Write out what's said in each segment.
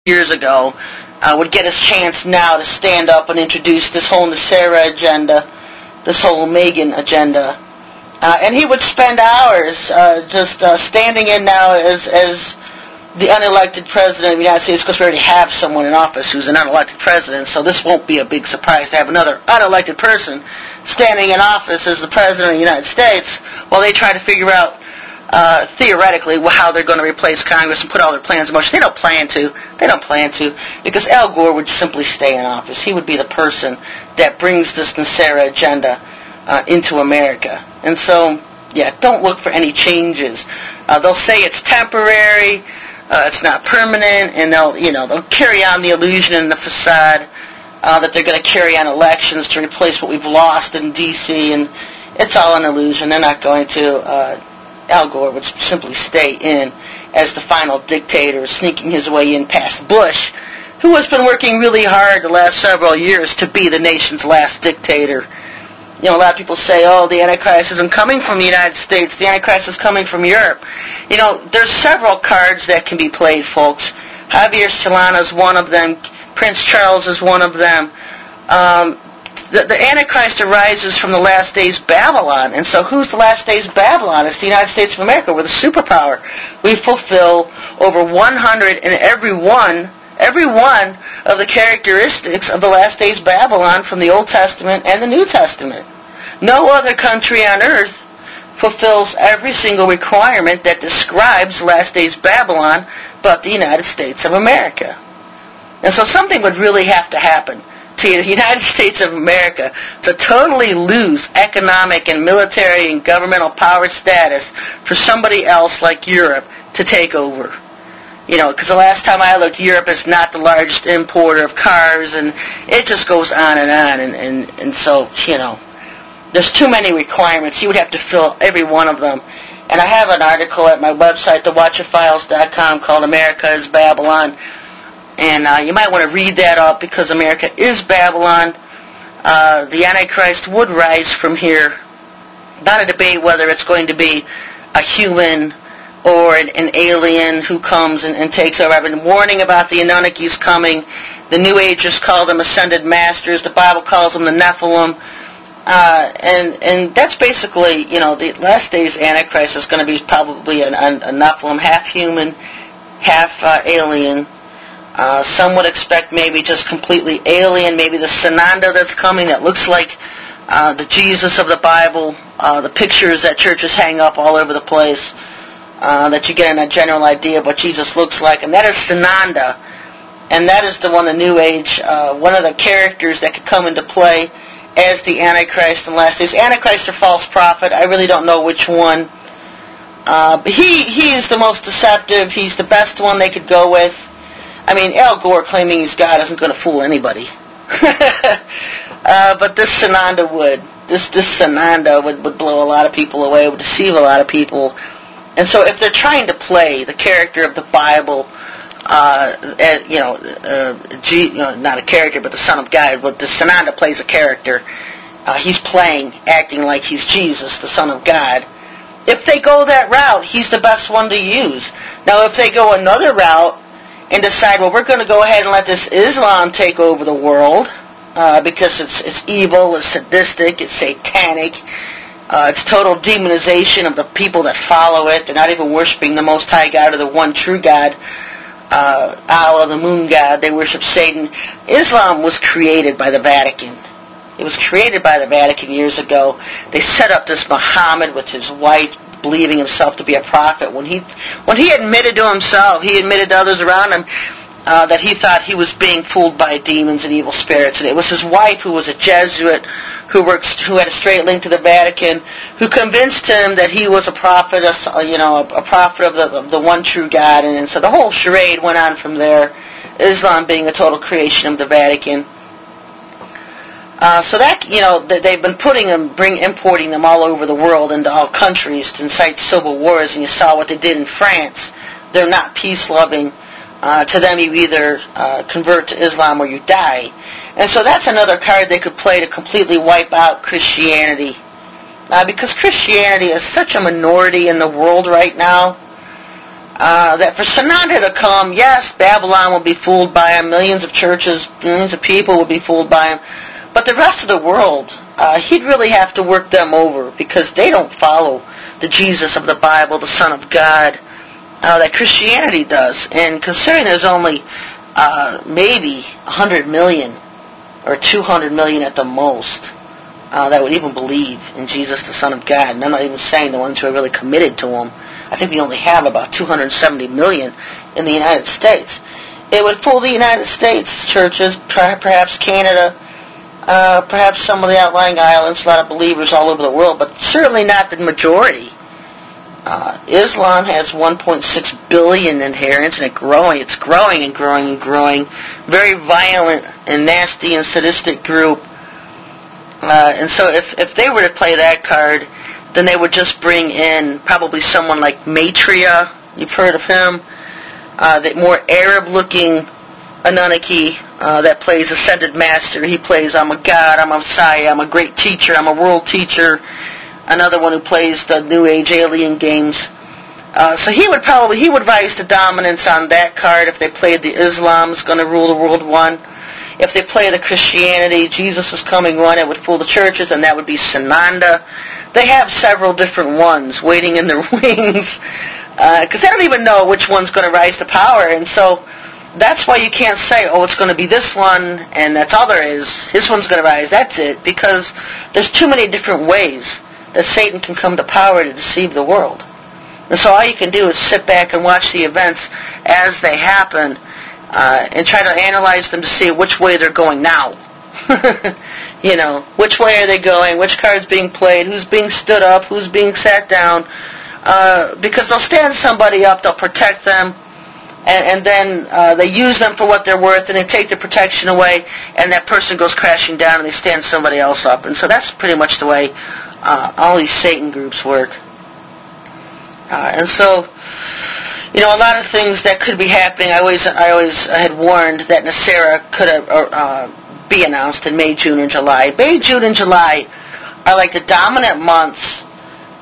years ago would get his chance now to stand up and introduce this whole Nasera agenda, this whole Megan agenda. And he would spend hours just standing in now as the unelected president of the United States, because we already have someone in office who's an unelected president, so this won't be a big surprise to have another unelected person standing in office as the president of the United States while they try to figure out theoretically how they're going to replace Congress and put all their plans in motion. They don't plan to, because Al Gore would simply stay in office. He would be the person that brings this Nasera agenda into America. And so, yeah, don't look for any changes. They'll say it's temporary, it's not permanent, and they'll carry on the illusion and the facade that they're going to carry on elections to replace what we've lost in D.C., and it's all an illusion. They're not going to. Al Gore would simply stay in as the final dictator, sneaking his way in past Bush, who has been working really hard the last several years to be the nation's last dictator. A lot of people say, the Antichrist isn't coming from the United States, the Antichrist is coming from Europe. There's several cards that can be played, folks. Javier Solana is one of them. Prince Charles is one of them. The Antichrist arises from the last days Babylon. And so who's the last days Babylon? It's the United States of America. We're the superpower. We fulfill over 100 and every one of the characteristics of the last days Babylon from the Old Testament and the New Testament. No other country on earth fulfills every single requirement that describes last days Babylon but the United States of America. And so something would really have to happen to the United States of America to totally lose economic and military and governmental power status for somebody else like Europe to take over. Because the last time I looked, Europe is not the largest importer of cars, and it just goes on and on. And so, there's too many requirements. You would have to fill every one of them. And I have an article at my website, thewatcherfiles.com, called America is Babylon. And you might want to read that up, because America is Babylon. The Antichrist would rise from here. Not a debate whether it's going to be a human or an alien who comes and takes over. I've been warning about the Anunnakis coming. The New Agers call them ascended masters. The Bible calls them the Nephilim. And that's basically, the last days Antichrist is going to be probably a Nephilim, half human, half alien. Some would expect maybe just completely alien, maybe the Sananda that's coming that looks like the Jesus of the Bible, the pictures that churches hang up all over the place, that you get a general idea of what Jesus looks like. And that is Sananda, and that is the one, the New Age, one of the characters that could come into play as the Antichrist in the last days. Antichrist or false prophet, I really don't know which one. But he is the most deceptive. He's the best one they could go with. I mean, Al Gore claiming he's God isn't going to fool anybody. But this Sananda would. This Sananda would blow a lot of people away, would deceive a lot of people. And so if they're trying to play the character of the Bible, not a character, but the Son of God, but the Sananda plays a character. He's acting like he's Jesus, the Son of God. If they go that route, he's the best one to use. Now, if they go another route, and decide, we're going to go ahead and let this Islam take over the world because it's evil, it's sadistic, it's satanic, it's total demonization of the people that follow it. They're not even worshiping the Most High God or the one true God, Allah, the moon god. They worship Satan. Islam was created by the Vatican. It was created by the Vatican years ago. They set up this Muhammad with his wife, believing himself to be a prophet. When he admitted to himself, he admitted to others around him that he thought he was being fooled by demons and evil spirits. And it was his wife, who was a Jesuit, who had a straight link to the Vatican, who convinced him that he was a prophet, a prophet of the one true God. And so the whole charade went on from there. Islam being a total creation of the Vatican. So that, they've been importing them all over the world into all countries to incite civil wars, and you saw what they did in France. They're not peace-loving. To them, you either convert to Islam or you die. And so that's another card they could play to completely wipe out Christianity. Because Christianity is such a minority in the world right now. that for Sananda to come, yes, Babylon will be fooled by him, millions of churches, millions of people will be fooled by him, but the rest of the world, he'd really have to work them over because they don't follow the Jesus of the Bible, the Son of God, that Christianity does. And considering there's only maybe 100 million or 200 million at the most that would even believe in Jesus, the Son of God, and I'm not even saying the ones who are really committed to him. I think we only have about 270 million in the United States. It would fool the United States churches, perhaps Canada, perhaps some of the outlying islands, a lot of believers all over the world, but certainly not the majority. Islam has 1.6 billion adherents, and it's growing and growing and growing. Very violent and nasty and sadistic group. And so if they were to play that card, then they would just bring in probably someone like Maitreya. You've heard of him. The more Arab-looking Anunnaki that plays Ascended Master. He plays, I'm a God, I'm a Messiah, I'm a great teacher, I'm a world teacher. Another one who plays the New Age alien games. So he would rise to dominance on that card if they played the Islam is going to rule the world one. If they play the Christianity, Jesus is coming one, it would fool the churches, and that would be Sananda. They have several different ones waiting in their wings because they don't even know which one's going to rise to power. And so that's why you can't say, oh, it's going to be this one, and that's all there is. This one's going to rise, that's it, because there's too many different ways that Satan can come to power to deceive the world. And so all you can do is sit back and watch the events as they happen and try to analyze them to see which way they're going now. You know, which way are they going, which card's being played, who's being stood up, who's being sat down, because they'll stand somebody up, they'll protect them, and then they use them for what they're worth, and they take the protection away, and that person goes crashing down, and they stand somebody else up. And so that's pretty much the way all these Satan groups work. And so, you know, a lot of things that could be happening. I always had warned that Nasera could be announced in May, June, and July. May, June, and July are like the dominant months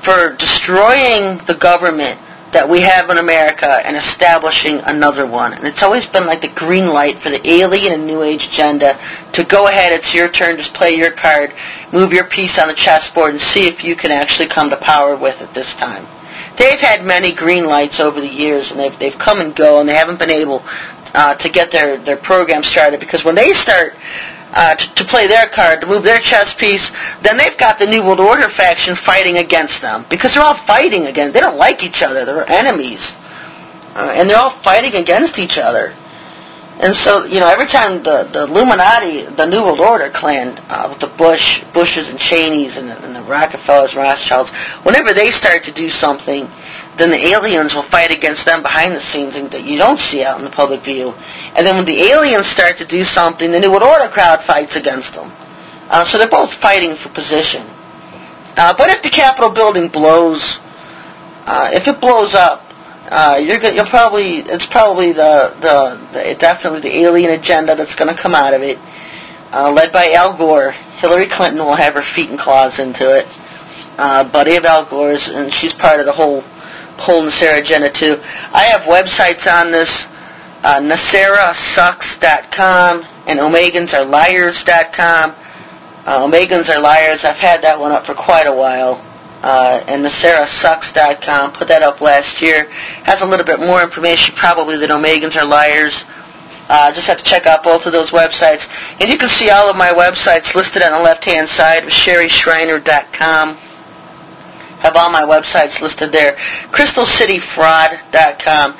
for destroying the government that we have in America and establishing another one. And it's always been like the green light for the alien and New Age agenda to go ahead, it's your turn, just play your card, move your piece on the chessboard, and see if you can actually come to power with it this time. They've had many green lights over the years, and they've come and go, and they haven't been able to get their program started, because when they start to play their card, to move their chess piece, then they've got the New World Order faction fighting against them, because they're all fighting against, they don't like each other, they're enemies, and they're all fighting against each other. And so, you know, every time the Illuminati, the New World Order clan, with the Bushes and Cheneys and the Rockefellers, Rothschilds, whenever they start to do something, then the aliens will fight against them behind the scenes and that you don't see out in the public view. And then when the aliens start to do something, the New World Order crowd fights against them. So they're both fighting for position. But if the Capitol building blows, if it blows up, it's probably definitely the alien agenda that's going to come out of it, led by Al Gore. Hillary Clinton will have her feet and claws into it. Buddy of Al Gore's, and she's part of the whole Nasera agenda too. I have websites on this, NaseraSucks.com and OmegansAreLiars.com. Omegans Are Liars, I've had that one up for quite a while. And NaseraSucks.com, put that up last year. Has a little bit more information probably than Omegans Are Liars. Just have to check out both of those websites. And you can see all of my websites listed on the left-hand side with SherryShriner.com. Have all my websites listed there. CrystalCityFraud.com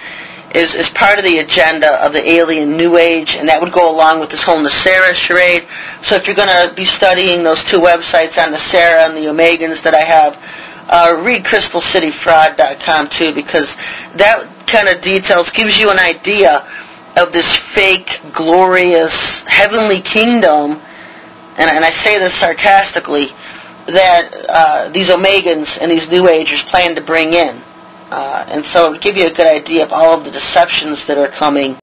is part of the agenda of the alien New Age, and that would go along with this whole Nasera charade. So if you're going to be studying those two websites on Nasera and the Omegans that I have, read CrystalCityFraud.com too, because that kind of details gives you an idea of this fake, glorious, heavenly kingdom, and I say this sarcastically, that these Omegans and these New Agers plan to bring in. And so it will give you a good idea of all of the deceptions that are coming